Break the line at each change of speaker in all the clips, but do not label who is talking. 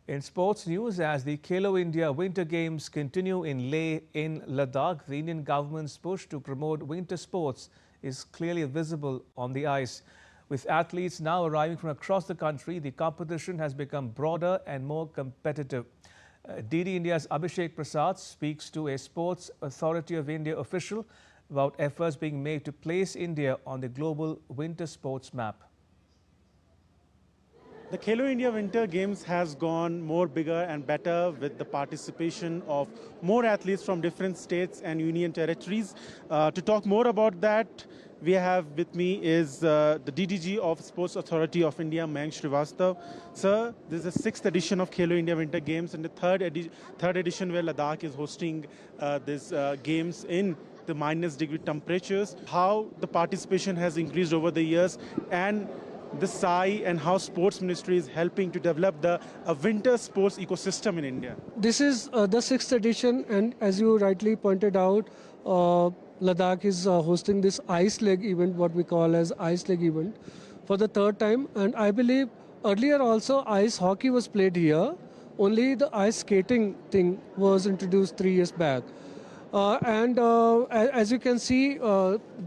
In sports news, as the Khelo India Winter Games continue in Leh in Ladakh, the Indian government's push to promote winter sports is clearly visible on the ice. With athletes now arriving from across the country, the competition has become broader and more competitive. DD India's Abhishek Prasad speaks to a Sports Authority of India official about efforts being made to place India on the global winter sports map.
The Khelo India Winter Games has gone more bigger and better with the participation of more athletes from different states and union territories. To talk more about that, we have with me is the DDG of Sports Authority of India, Mayank Srivastav. Sir, this is the 6th edition of Khelo India Winter Games and the third edition where Ladakh is hosting these games in the -degree temperatures. How the participation has increased over the years and the SAI and how Sports Ministry is helping to develop the winter sports ecosystem in India.
This is the 6th edition, and as you rightly pointed out, Ladakh is hosting this ice leg event, what we call as ice leg event, for the third time. And I believe earlier also ice hockey was played here. Only the ice skating thing was introduced 3 years back. As you can see,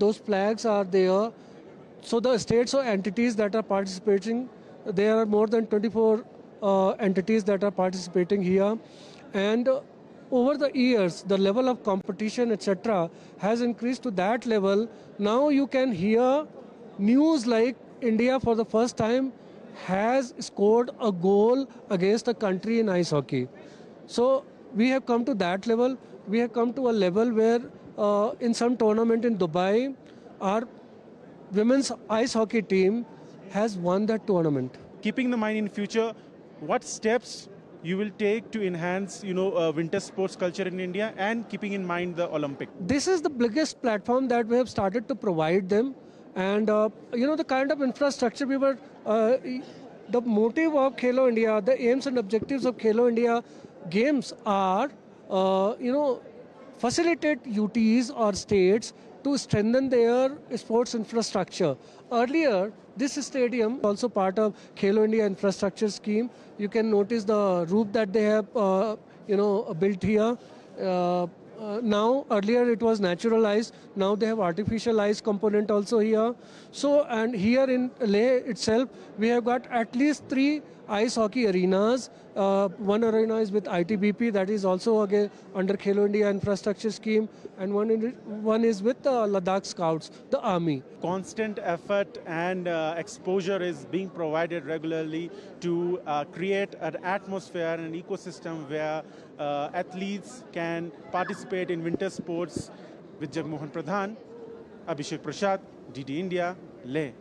those flags are there. So the states or entities that are participating, there are more than 24 entities that are participating here. And over the years, the level of competition, etc., has increased to that level. Now you can hear news like India for the first time has scored a goal against a country in ice hockey. So we have come to that level. We have come to a level where in some tournament in Dubai, our women's ice hockey team has won that tournament.
Keeping in mind in future, what steps you will take to enhance, winter sports culture in India and keeping in mind the Olympic?
This is the biggest platform that we have started to provide them. And, the kind of infrastructure we were, the motive of Khelo India, the aims and objectives of Khelo India games are, facilitate UTs or states to strengthen their sports infrastructure. Earlier, this stadium, also part of Khelo India infrastructure scheme, you can notice the roof that they have, built here. Now, earlier it was natural ice. Now they have artificial ice component also here. So, and here in Leh itself, we have got at least 3 ice hockey arenas. One arena is with ITBP, that is also again under Khelo India infrastructure scheme, and one is with Ladakh Scouts, the army.
Constant effort and exposure is being provided regularly to create an atmosphere and an ecosystem where athletes can participate in winter sports. With Jagmohan Pradhan, Abhishek Prasad, DD India, Leh.